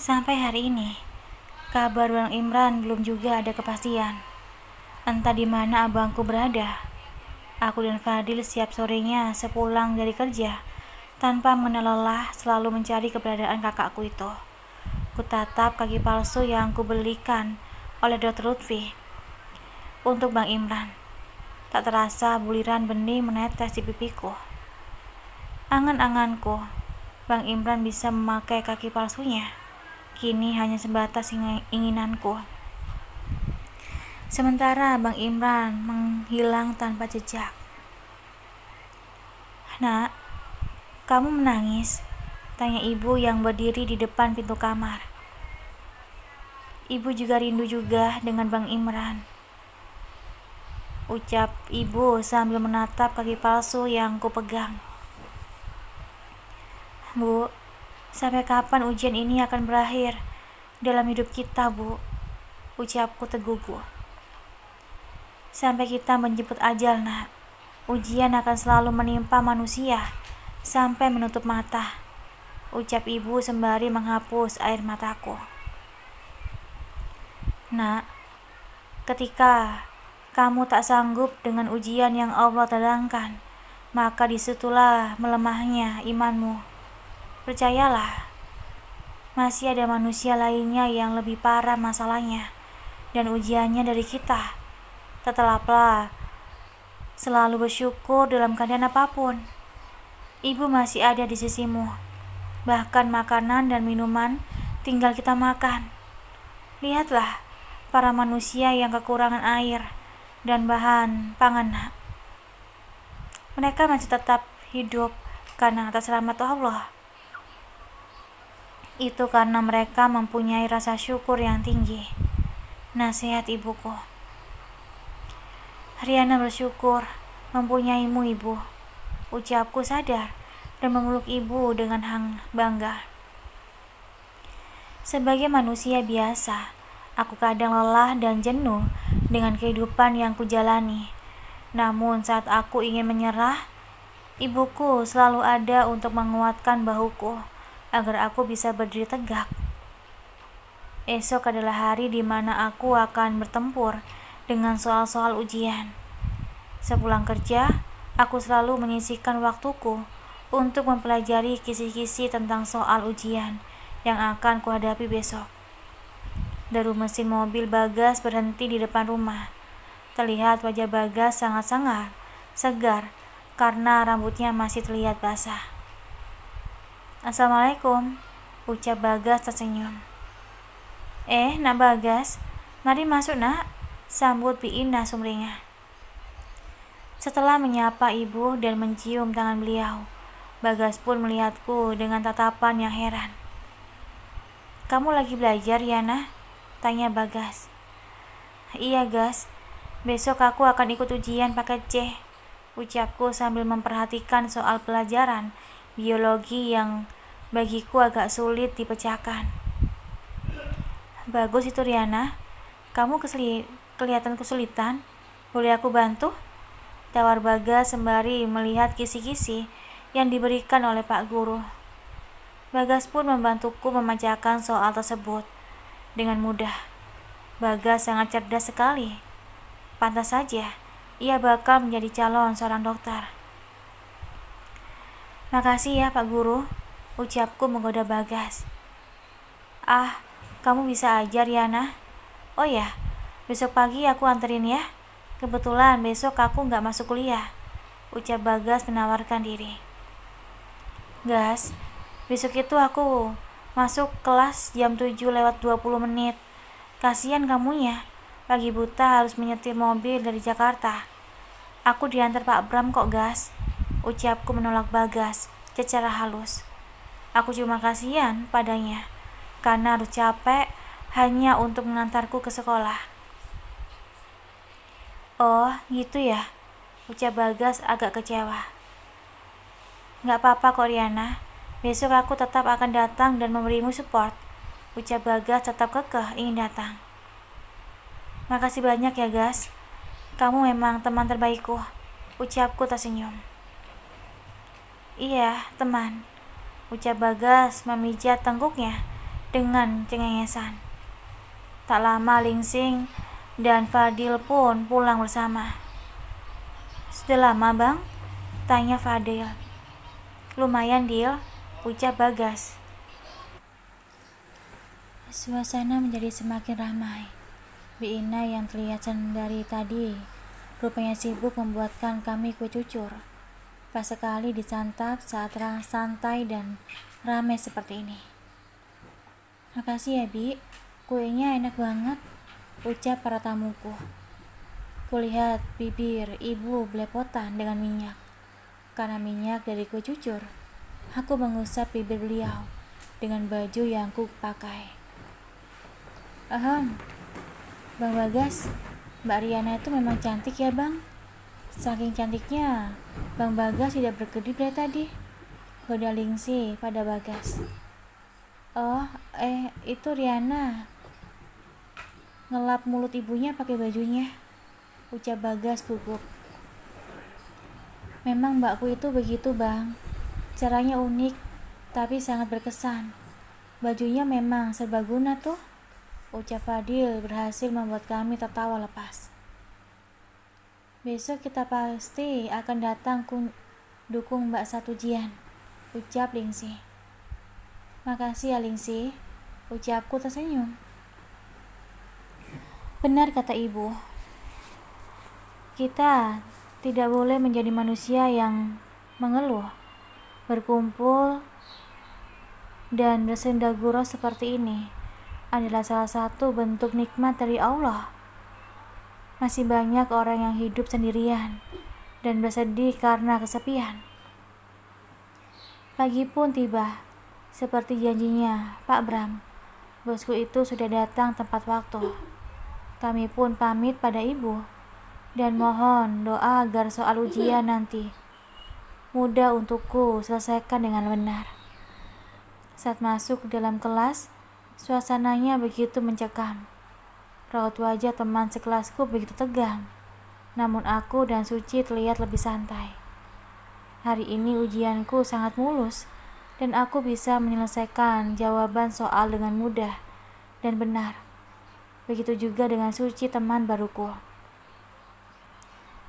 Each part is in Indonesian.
Sampai hari ini, kabar Bang Imran belum juga ada kepastian. Entah di mana abangku berada. Aku dan Fadil siap sorenya sepulang dari kerja, tanpa mengenal lelah selalu mencari keberadaan kakakku itu. Kutatap kaki palsu yang kubelikan oleh Dr. Lutfi untuk Bang Imran. Tak terasa buliran benih menetes di pipiku. Angan-anganku, Bang Imran bisa memakai kaki palsunya. Kini hanya sebatas inginanku. Sementara Bang Imran menghilang tanpa jejak. "Nak, kamu menangis?" tanya ibu yang berdiri di depan pintu kamar. "Ibu juga rindu juga dengan Bang Imran," ucap ibu sambil menatap kaki palsu yang kupegang. "Bu, sampai kapan ujian ini akan berakhir dalam hidup kita, Bu?" ucapku teguh. "Sampai kita menjemput ajal, Nak. Ujian akan selalu menimpa manusia sampai menutup mata," ucap ibu sembari menghapus air mataku. "Nak, ketika kamu tak sanggup dengan ujian yang Allah datangkan, maka disitulah melemahnya imanmu. Percayalah, masih ada manusia lainnya yang lebih parah masalahnya dan ujiannya dari kita. Tetaplah selalu bersyukur dalam keadaan apapun. Ibu masih ada di sisimu. Bahkan makanan dan minuman tinggal kita makan. Lihatlah para manusia yang kekurangan air dan bahan pangan. Mereka masih tetap hidup karena atas rahmat Allah. Itu karena mereka mempunyai rasa syukur yang tinggi." Nasihat ibuku. "Riana bersyukur mempunyaimu, Ibu," ucapku sadar dan memeluk ibu dengan bangga. Sebagai manusia biasa, aku kadang lelah dan jenuh dengan kehidupan yang kujalani. Namun saat aku ingin menyerah, ibuku selalu ada untuk menguatkan bahuku agar aku bisa berdiri tegak. Esok adalah hari di mana aku akan bertempur dengan soal-soal ujian. Sepulang kerja, aku selalu menyisihkan waktuku untuk mempelajari kisi-kisi tentang soal ujian yang akan kuhadapi besok. Deru mesin mobil Bagas berhenti di depan rumah. Terlihat wajah Bagas sangat segar karena rambutnya masih terlihat basah. "Assalamualaikum," ucap Bagas tersenyum. Nak Bagas, mari masuk, Nak," sambut Biina sumringah. Setelah menyapa ibu dan mencium tangan beliau, Bagas pun melihatku dengan tatapan yang heran. "Kamu lagi belajar, Yana?" tanya Bagas. "Iya, Gas. Besok aku akan ikut ujian paket C," ucapku sambil memperhatikan soal pelajaran biologi yang bagiku agak sulit dipecahkan. "Bagus itu, Riana. Kamu kelihatan kesulitan. Boleh aku bantu?" tawar Bagas sembari melihat kisi-kisi yang diberikan oleh Pak Guru. Bagas pun membantuku memecahkan soal tersebut dengan mudah. Bagas sangat cerdas sekali. Pantas saja ia bakal menjadi calon seorang dokter. "Makasih ya, Pak Guru," ucapku menggoda Bagas. Kamu bisa ajar, Yana. Oh ya, besok pagi aku anterin ya. Kebetulan besok aku nggak masuk kuliah," ucap Bagas menawarkan diri. "Gas, besok itu aku masuk kelas jam 7:20. Kasihan kamunya, pagi buta harus menyetir mobil dari Jakarta. Aku diantar Pak Bram kok, Gas," ucapku menolak Bagas secara halus. Aku cuma kasihan padanya karena harus capek hanya untuk mengantarku ke sekolah. "Oh, gitu ya," ucap Bagas agak kecewa. "Nggak apa-apa kok, Riana. Besok aku tetap akan datang dan memberimu support," ucap Bagas tetap kekeh ingin datang. "Makasih banyak ya, Gas. Kamu memang teman terbaikku," ucapku tersenyum. "Iya, teman," ucap Bagas memijat tengkuknya dengan cengengesan. Tak lama Lingsing dan Fadil pun pulang bersama. "Sudah lama, Bang?" tanya Fadil. "Lumayan, Dil," ucap Bagas. Suasana menjadi semakin ramai. Biina yang terlihat dari tadi rupanya sibuk membuatkan kami kue cucur. Pas sekali disantap saat santai dan ramai seperti ini. "Makasih ya, Bi. Kuenya enak banget," ucap para tamuku. Kulihat bibir ibu belepotan dengan minyak. Karena minyak dari kue cucur, aku mengusap bibir beliau dengan baju yang ku pakai. Bang Bagas, Mbak Riana itu memang cantik ya, Bang? Saking cantiknya, Bang Bagas tidak berkedip dari tadi," goda Lingsi pada Bagas. "Oh, itu Riana ngelap mulut ibunya pakai bajunya," ucap Bagas gugup. "Memang mbakku itu begitu, Bang. Caranya unik, tapi sangat berkesan. Bajunya memang serbaguna tuh," ucap Fadil berhasil membuat kami tertawa lepas. "Besok kita pasti akan datang dukung Mbak satu ujian," ucap Lingsi. "Makasih ya, Lingsi," ucapku tersenyum. Benar kata ibu, kita tidak boleh menjadi manusia yang mengeluh, berkumpul, dan bersendagurau seperti ini adalah salah satu bentuk nikmat dari Allah. Masih banyak orang yang hidup sendirian dan bersedih karena kesepian. Pagi pun tiba, seperti janjinya Pak Bram. Bosku itu sudah datang tepat waktu. Kami pun pamit pada ibu dan mohon doa agar soal ujian nanti mudah untukku selesaikan dengan benar. Saat masuk ke dalam kelas, suasananya begitu mencekam. Raut wajah teman sekelasku begitu tegang, namun aku dan Suci terlihat lebih santai. Hari ini ujianku sangat mulus, dan aku bisa menyelesaikan jawaban soal dengan mudah dan benar. Begitu juga dengan Suci, teman baruku.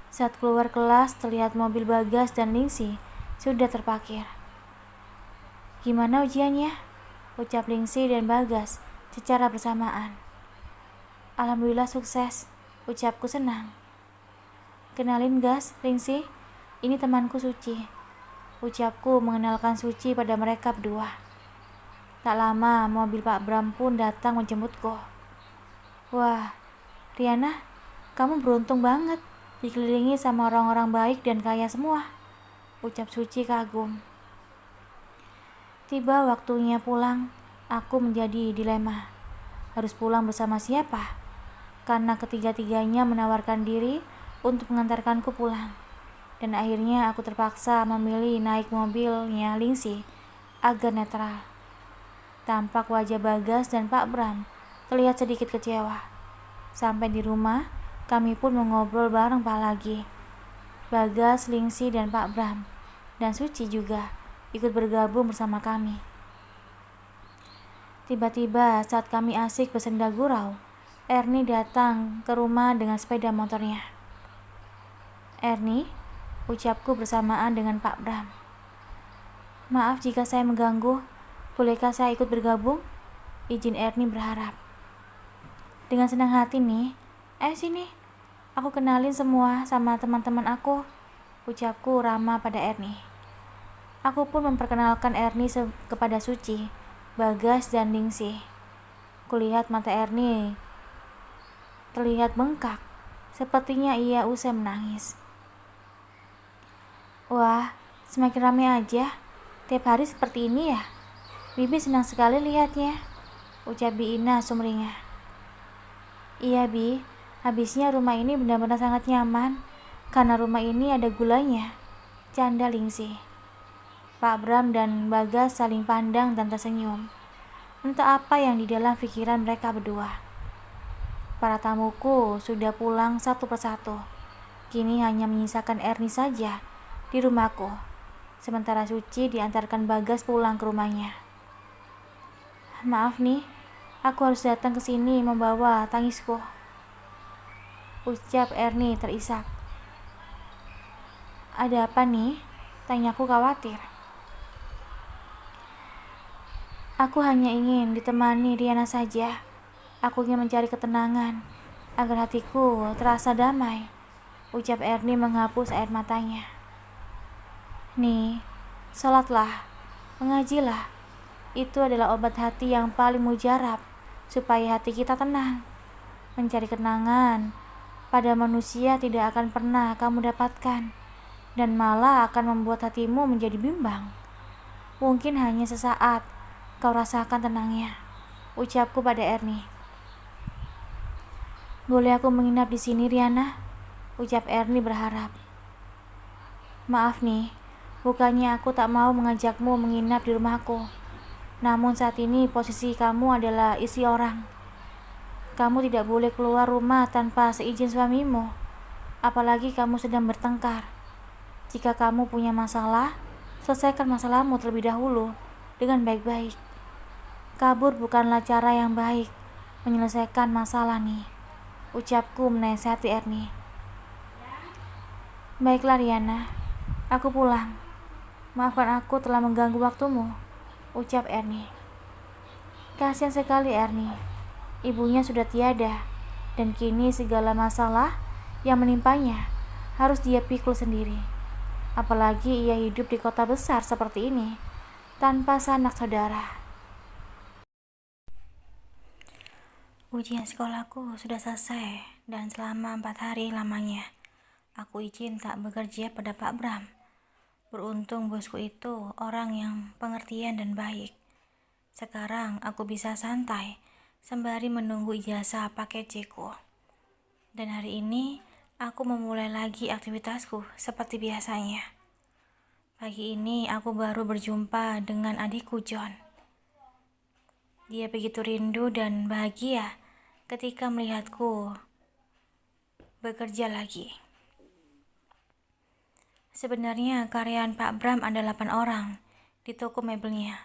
Saat keluar kelas, terlihat mobil Bagas dan Lingsi sudah terparkir. "Gimana ujiannya?" ucap Lingsi dan Bagas secara bersamaan. "Alhamdulillah sukses," ucapku senang. "Kenalin Gas, Lingsi, ini temanku Suci," ucapku mengenalkan Suci pada mereka berdua. Tak lama mobil Pak Bram pun datang menjemputku. "Wah, Riana, kamu beruntung banget dikelilingi sama orang-orang baik dan kaya semua," ucap Suci kagum. Tiba waktunya pulang, aku menjadi dilema. Harus pulang bersama siapa? Karena ketiga-tiganya menawarkan diri untuk mengantarkanku pulang. Dan akhirnya aku terpaksa memilih naik mobilnya Lingsi agar netral. Tampak wajah Bagas dan Pak Bram terlihat sedikit kecewa. Sampai di rumah, kami pun mengobrol bareng lagi. Bagas, Lingsi, dan Pak Bram, dan Suci juga ikut bergabung bersama kami. Tiba-tiba saat kami asik bersendagurau, Erni datang ke rumah dengan sepeda motornya. "Erni," ucapku bersamaan dengan Pak Bram. "Maaf jika saya mengganggu, bolehkah saya ikut bergabung?" Izin Erni berharap. "Dengan senang hati nih, sini, aku kenalin semua sama teman-teman aku," ucapku ramah pada Erni. Aku pun memperkenalkan Erni kepada Suci, Bagas, dan Lingsi. Kulihat mata Erni terlihat bengkak, sepertinya ia usai menangis. "Wah, semakin ramai aja, tiap hari seperti ini ya. Bibi senang sekali lihatnya," ucap Biina sumringah. "Iya, Bi, habisnya rumah ini benar-benar sangat nyaman, karena rumah ini ada gulanya," canda Lingsi. Pak Bram dan Bagas saling pandang dan tersenyum. Entah apa yang di dalam pikiran mereka berdua. Para tamuku sudah pulang satu persatu. Kini hanya menyisakan Erni saja di rumahku. Sementara Suci diantarkan Bagas pulang ke rumahnya. Maaf nih, aku harus datang ke sini membawa tangisku, ucap Ernie terisak. Ada apa nih? Tanyaku khawatir. Aku hanya ingin ditemani Riana saja. Aku ingin mencari ketenangan agar hatiku terasa damai, ucap Ernie menghapus air matanya. Nih, sholatlah, mengajilah. Itu adalah obat hati yang paling mujarab supaya hati kita tenang. Mencari kenangan pada manusia tidak akan pernah kamu dapatkan dan malah akan membuat hatimu menjadi bimbang. Mungkin hanya sesaat kau rasakan tenangnya, ucapku pada Ernie. Boleh aku menginap di sini, Riana? Ucap Ernie berharap. Maaf nih, bukannya aku tak mau mengajakmu menginap di rumahku. Namun saat ini posisi kamu adalah istri orang. Kamu tidak boleh keluar rumah tanpa seizin suamimu. Apalagi kamu sedang bertengkar. Jika kamu punya masalah, selesaikan masalahmu terlebih dahulu dengan baik-baik. Kabur bukanlah cara yang baik menyelesaikan masalah nih, ucapku menasihati Ernie. Baiklah Riana, aku pulang. Maafkan aku telah mengganggu waktumu, ucap Ernie. Kasihan sekali Ernie, ibunya sudah tiada dan kini segala masalah yang menimpanya harus dia pikul sendiri. Apalagi ia hidup di kota besar seperti ini tanpa sanak saudara. Ujian sekolahku sudah selesai dan selama 4 hari lamanya aku izin tak bekerja pada Pak Bram. Beruntung bosku itu orang yang pengertian dan baik. Sekarang aku bisa santai sembari menunggu ijazah paket C-ku. Dan hari ini aku memulai lagi aktivitasku seperti biasanya. Pagi ini aku baru berjumpa dengan adikku John. Dia begitu rindu dan bahagia ketika melihatku bekerja lagi. Sebenarnya karyawan Pak Bram ada 8 orang di toko mebelnya.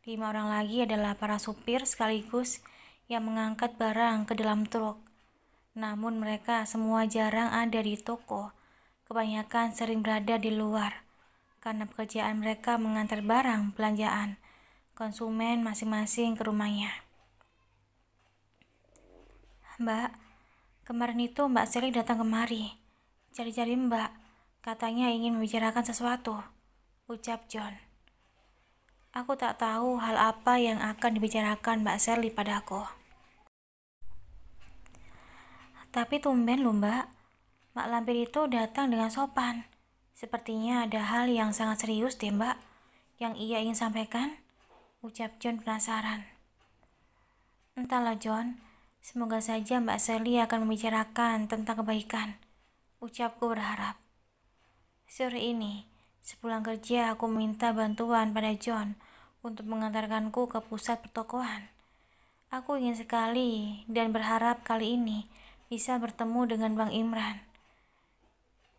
5 orang lagi adalah para supir sekaligus yang mengangkat barang ke dalam truk. Namun mereka semua jarang ada di toko. Kebanyakan sering berada di luar karena pekerjaan mereka mengantar barang belanjaan konsumen masing-masing ke rumahnya. Mbak, kemarin itu Mbak Sally datang kemari. Cari-cari Mbak, katanya ingin membicarakan sesuatu, ucap John. Aku tak tahu hal apa yang akan dibicarakan Mbak Sally padaku. Tapi tumben loh Mbak, Mak Lampir itu datang dengan sopan. Sepertinya ada hal yang sangat serius deh Mbak, yang ia ingin sampaikan, ucap John penasaran. Entahlah John, semoga saja Mbak Sally akan membicarakan tentang kebaikan, ucapku berharap. Sore ini, sepulang kerja aku minta bantuan pada John untuk mengantarkanku ke pusat pertokoan. Aku ingin sekali dan berharap kali ini bisa bertemu dengan Bang Imran.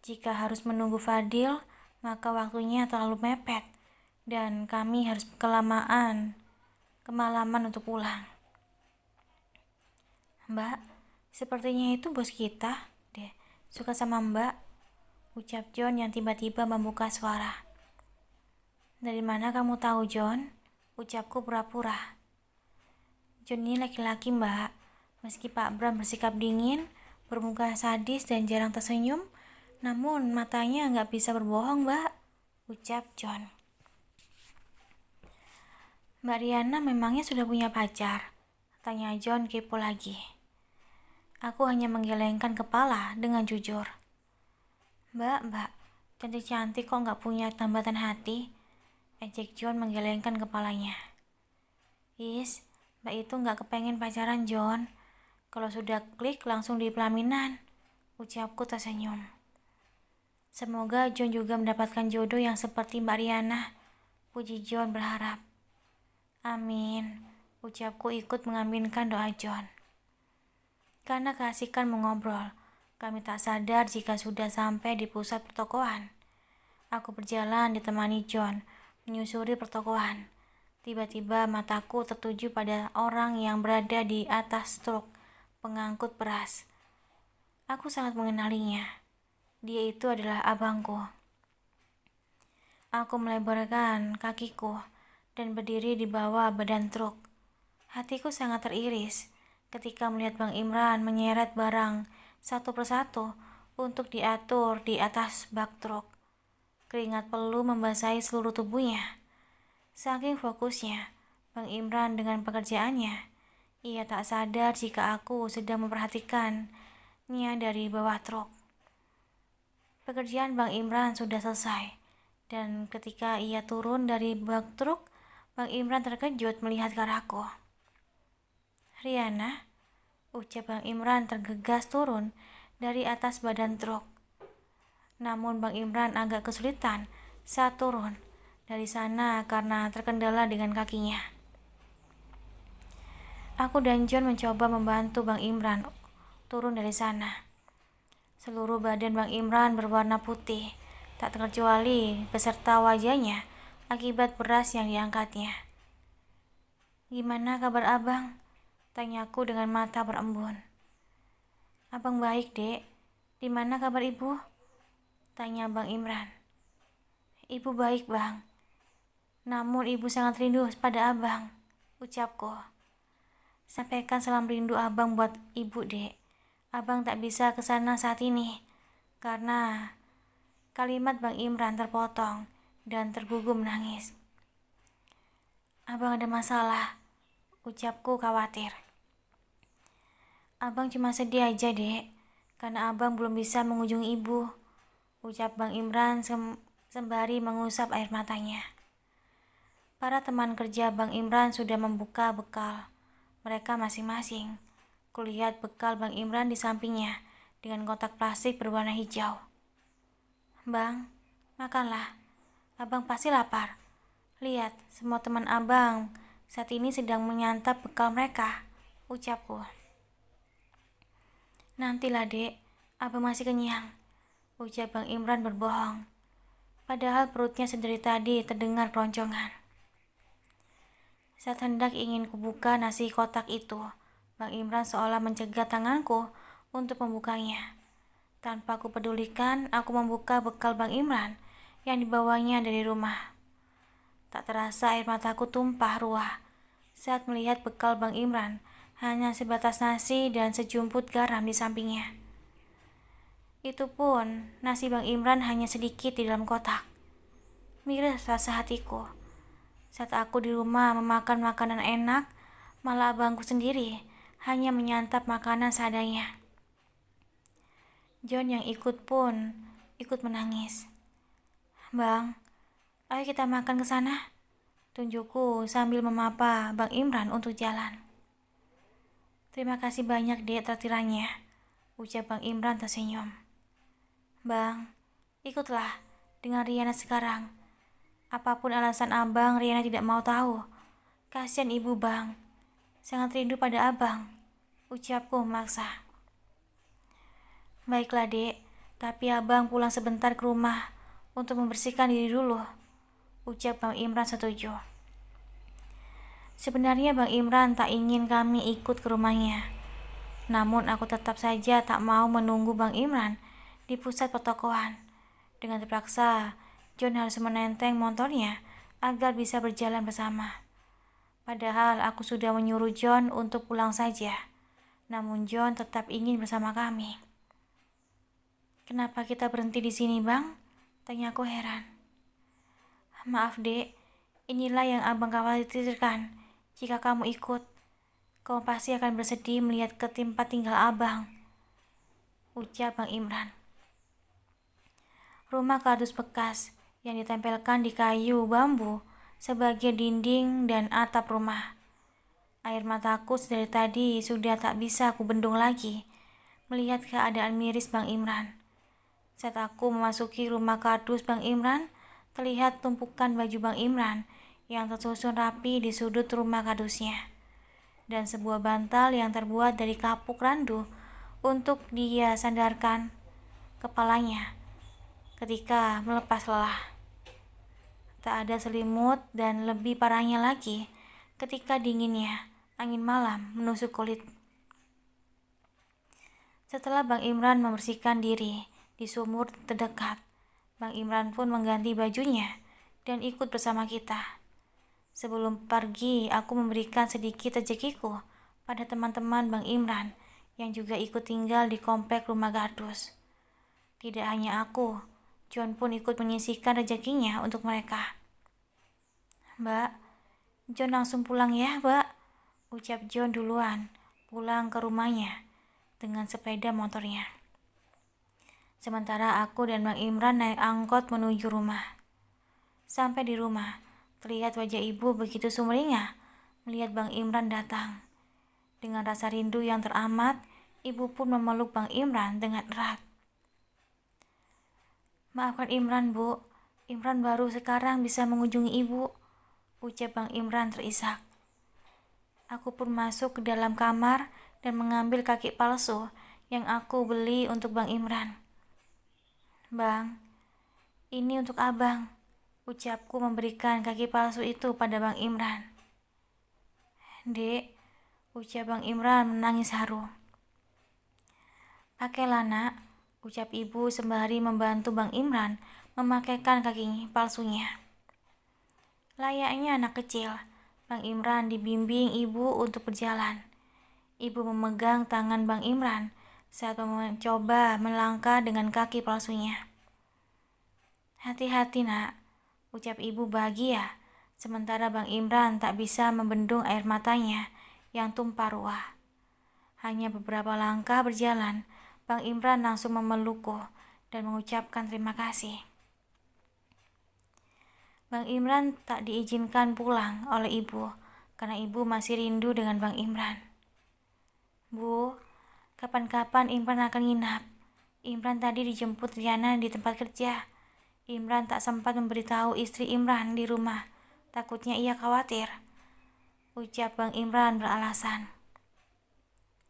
Jika harus menunggu Fadil, maka waktunya terlalu mepet dan kami harus kemalaman untuk pulang. Mbak, sepertinya itu bos kita deh, suka sama Mbak, ucap John yang tiba-tiba membuka suara. Dari mana kamu tahu John? Ucapku pura-pura. John ini laki-laki Mbak, meski Pak Bram bersikap dingin, bermuka sadis dan jarang tersenyum, namun matanya nggak bisa berbohong Mbak, ucap John. Mbak Riana memangnya sudah punya pacar? Tanya John kepo lagi. Aku hanya menggelengkan kepala dengan jujur. Mbak, cantik-cantik kok nggak punya tambatan hati? Ejek John menggelengkan kepalanya. Is, Mbak itu nggak kepengen pacaran John. Kalau sudah klik langsung di pelaminan, ucapku tersenyum. Semoga John juga mendapatkan jodoh yang seperti Mbak Riana, puji John berharap. Amin, ucapku ikut mengaminkan doa John. Karena keasikan mengobrol, kami tak sadar jika sudah sampai di pusat pertokoan. Aku berjalan ditemani John, menyusuri pertokoan. Tiba-tiba mataku tertuju pada orang yang berada di atas truk pengangkut beras. Aku sangat mengenalinya. Dia itu adalah abangku. Aku melebarkan kakiku dan berdiri di bawah badan truk. Hatiku sangat teriris ketika melihat Bang Imran menyeret barang satu persatu untuk diatur di atas bak truk. Keringat peluh membasahi seluruh tubuhnya. Saking fokusnya Bang Imran dengan pekerjaannya, ia tak sadar jika aku sedang memperhatikannya dari bawah truk. Pekerjaan Bang Imran sudah selesai, dan ketika ia turun dari bak truk, Bang Imran terkejut melihat ke arahku. "Riana," ucap Bang Imran tergegas turun dari atas badan truk. Namun Bang Imran agak kesulitan saat turun dari sana karena terkendala dengan kakinya. Aku dan John mencoba membantu Bang Imran turun dari sana. Seluruh badan Bang Imran berwarna putih, tak terkecuali beserta wajahnya akibat beras yang diangkatnya. "Gimana kabar abang?" tanyaku dengan mata berembun. "Abang baik, Dek. Di mana kabar ibu?" tanya Bang Imran. "Ibu baik, Bang. Namun ibu sangat rindu pada abang," ucapku. "Sampaikan salam rindu abang buat ibu, Dek. Abang tak bisa ke sana saat ini karena..." Kalimat Bang Imran terpotong dan tergugum menangis. "Abang ada masalah," ucapku khawatir. "Abang cuma sedih aja, Dek, karena abang belum bisa mengunjungi ibu," ucap Bang Imran sembari mengusap air matanya. Para teman kerja Bang Imran sudah membuka bekal mereka masing-masing. Kulihat bekal Bang Imran di sampingnya dengan kotak plastik berwarna hijau. "Bang, makanlah. Abang pasti lapar. Lihat, semua teman abang saat ini sedang menyantap bekal mereka," ucapku. "Nantilah, Dek. Abang masih kenyang," ucap Bang Imran berbohong. Padahal perutnya sedari tadi terdengar keroncongan. Saat hendak ingin kubuka nasi kotak itu, Bang Imran seolah mencegah tanganku untuk membukanya. Tanpa kupedulikan, aku membuka bekal Bang Imran yang dibawanya dari rumah. Tak terasa air mataku tumpah ruah saat melihat bekal Bang Imran hanya sebatas nasi dan sejumput garam di sampingnya. Itu pun, nasi Bang Imran hanya sedikit di dalam kotak. Miris rasa hatiku. Saat aku di rumah memakan makanan enak, malah abangku sendiri hanya menyantap makanan seadanya. John yang ikut pun ikut menangis. "Bang, ayo kita makan ke sana," tunjukku sambil memapa Bang Imran untuk jalan. "Terima kasih banyak, Dek, traktirannya," ucap Bang Imran tersenyum. "Bang, ikutlah dengan Riana sekarang. Apapun alasan abang, Riana tidak mau tahu. Kasihan ibu, Bang. Sangat rindu pada abang," ucapku memaksa. "Baiklah, Dek, tapi abang pulang sebentar ke rumah untuk membersihkan diri dulu," ucap Bang Imran setuju. Sebenarnya Bang Imran tak ingin kami ikut ke rumahnya. Namun aku tetap saja tak mau menunggu Bang Imran di pusat pertokoan. Dengan terpaksa, John harus menenteng motornya agar bisa berjalan bersama. Padahal aku sudah menyuruh John untuk pulang saja. Namun John tetap ingin bersama kami. "Kenapa kita berhenti di sini, Bang?" tanyaku heran. "Maaf, Dek. Inilah yang abang khawatirkan. Jika kamu ikut, kamu pasti akan bersedih melihat ke tempat tinggal abang," ucap Bang Imran. Rumah kardus bekas yang ditempelkan di kayu bambu sebagai dinding dan atap rumah. Air mataku dari tadi sudah tak bisa aku bendung lagi melihat keadaan miris Bang Imran. Saat aku memasuki rumah kardus Bang Imran, terlihat tumpukan baju Bang Imran yang tersusun rapi di sudut rumah kardusnya, dan sebuah bantal yang terbuat dari kapuk randu untuk dia sandarkan kepalanya ketika melepas lelah. Tak ada selimut dan lebih parahnya lagi ketika dinginnya angin malam menusuk kulit. Setelah Bang Imran membersihkan diri di sumur terdekat, Bang Imran pun mengganti bajunya dan ikut bersama kita. Sebelum pergi, aku memberikan sedikit rezekiku pada teman-teman Bang Imran yang juga ikut tinggal di komplek rumah Gardus. Tidak hanya aku, John pun ikut menyisihkan rezekinya untuk mereka. "Mbak, John langsung pulang ya, Mbak," ucap John duluan pulang ke rumahnya dengan sepeda motornya. Sementara aku dan Bang Imran naik angkot menuju rumah. Sampai di rumah, terlihat wajah ibu begitu sumringah melihat Bang Imran datang. Dengan rasa rindu yang teramat, ibu pun memeluk Bang Imran dengan erat. "Maafkan Imran, Bu. Imran baru sekarang bisa mengunjungi ibu," ucap Bang Imran terisak. Aku pun masuk ke dalam kamar dan mengambil kaki palsu yang aku beli untuk Bang Imran. "Bang, ini untuk abang," ucapku memberikan kaki palsu itu pada Bang Imran. "Dek," ucap Bang Imran menangis haru. "Pakailah nak," ucap ibu sembari membantu Bang Imran memakaikan kaki palsunya. Layaknya anak kecil, Bang Imran dibimbing ibu untuk berjalan. Ibu memegang tangan Bang Imran saat mencoba melangkah dengan kaki palsunya. "Hati-hati nak," ucap ibu bahagia, sementara Bang Imran tak bisa membendung air matanya yang tumpah ruah. Hanya beberapa langkah berjalan, Bang Imran langsung memelukku dan mengucapkan terima kasih. Bang Imran tak diizinkan pulang oleh ibu karena ibu masih rindu dengan Bang Imran. "Bu, kapan-kapan Imran akan nginap. Imran tadi dijemput Riana di tempat kerja. Imran tak sempat memberitahu istri Imran di rumah, takutnya ia khawatir," ucap Bang Imran beralasan.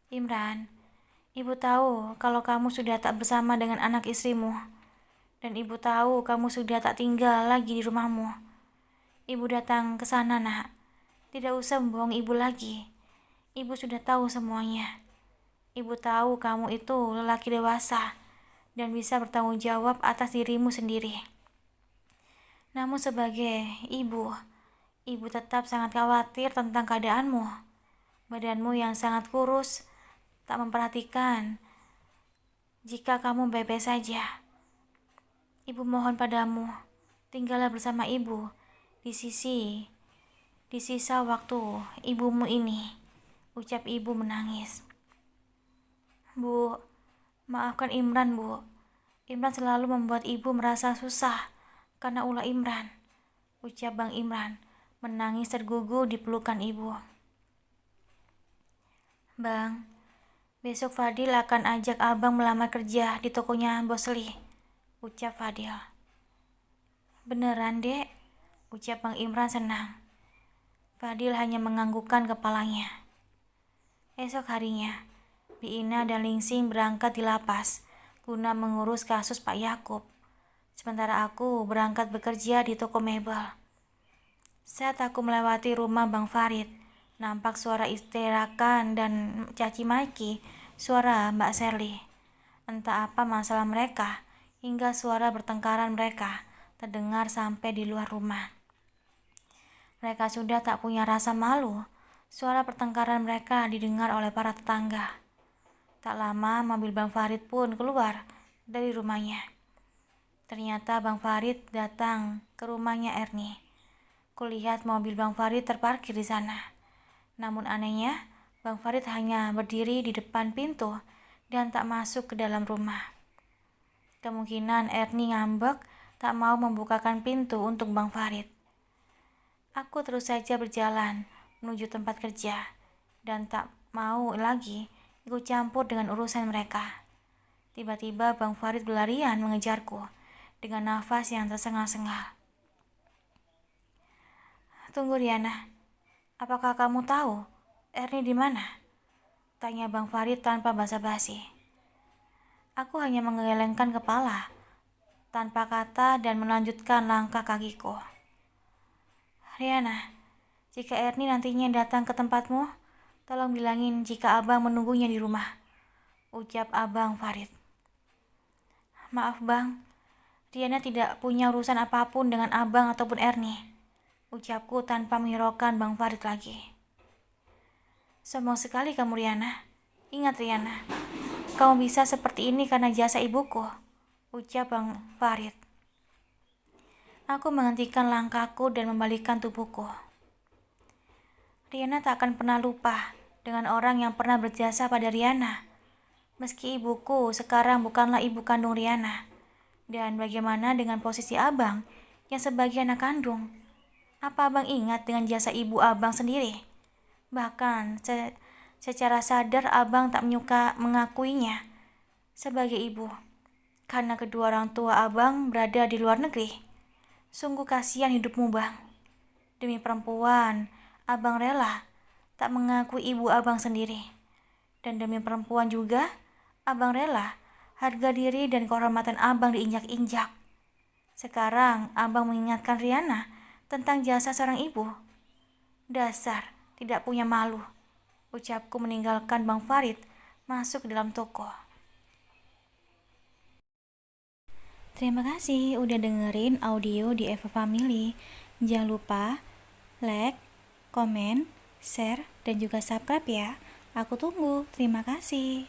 "Imran, ibu tahu kalau kamu sudah tak bersama dengan anak istrimu, dan ibu tahu kamu sudah tak tinggal lagi di rumahmu. Ibu datang ke sana, nak. Tidak usah membohong ibu lagi. Ibu sudah tahu semuanya. Ibu tahu kamu itu lelaki dewasa dan bisa bertanggung jawab atas dirimu sendiri. Namun sebagai ibu, ibu tetap sangat khawatir tentang keadaanmu. Badanmu yang sangat kurus, tak memperhatikan jika kamu baik-baik saja. Ibu mohon padamu, tinggallah bersama ibu di sisa waktu ibumu ini," ucap ibu menangis. "Bu, maafkan Imran, Bu. Imran selalu membuat ibu merasa susah karena ulah Imran," ucap Bang Imran menangis tergugu di pelukan ibu. "Bang, besok Fadil akan ajak abang melamar kerja di tokonya Bos Li," ucap Fadil. "Beneran, Dek?" ucap Bang Imran senang. Fadil hanya menganggukkan kepalanya. Esok harinya, Biina dan Lingsing berangkat di lapas guna mengurus kasus Pak Yakub. Sementara aku berangkat bekerja di toko mebel. Saat aku melewati rumah Bang Farid, nampak suara istirakan dan caci maki suara Mbak Sherly. Entah apa masalah mereka, hingga suara bertengkaran mereka terdengar sampai di luar rumah. Mereka sudah tak punya rasa malu. Suara pertengkaran mereka didengar oleh para tetangga. Tak lama mobil Bang Farid pun keluar dari rumahnya. Ternyata Bang Farid datang ke rumahnya Erni. Kulihat mobil Bang Farid terparkir di sana. Namun anehnya, Bang Farid hanya berdiri di depan pintu dan tak masuk ke dalam rumah. Kemungkinan Erni ngambek tak mau membukakan pintu untuk Bang Farid. Aku terus saja berjalan menuju tempat kerja dan tak mau lagi ikut campur dengan urusan mereka. Tiba-tiba Bang Farid berlarian mengejarku dengan nafas yang tersengal-sengal. "Tunggu Riana, apakah kamu tahu Erni di mana?" tanya Bang Farid tanpa basa-basi. Aku hanya menggelengkan kepala tanpa kata dan melanjutkan langkah kakiku. Riana, jika Erni nantinya datang ke tempatmu, tolong bilangin jika abang menunggunya di rumah, ucap abang Farid. Maaf bang, Riana tidak punya urusan apapun dengan abang ataupun Erni, ucapku tanpa menghiraukan bang Farid lagi. Sombong sekali kamu Riana. Ingat Riana, kamu bisa seperti ini karena jasa ibuku, ucap bang Farid. Aku menghentikan langkahku dan membalikkan tubuhku. Riana tak akan pernah lupa dengan orang yang pernah berjasa pada Riana. Meski ibuku sekarang bukanlah ibu kandung Riana. Dan bagaimana dengan posisi abang yang sebagai anak kandung? Apa abang ingat dengan jasa ibu abang sendiri? Bahkan secara sadar abang tak mengakuinya sebagai ibu. Karena kedua orang tua abang berada di luar negeri. Sungguh kasihan hidupmu bang. Demi perempuan, abang rela tak mengakui ibu abang sendiri. Dan demi perempuan juga, abang rela harga diri dan kehormatan abang diinjak-injak. Sekarang abang mengingatkan Riana tentang jasa seorang ibu. Dasar tidak punya malu, ucapku meninggalkan bang Farid masuk ke dalam toko. Terima kasih udah dengerin audio di Eva Family. Jangan lupa like, komen, share, dan juga subscribe ya. Aku tunggu. Terima kasih.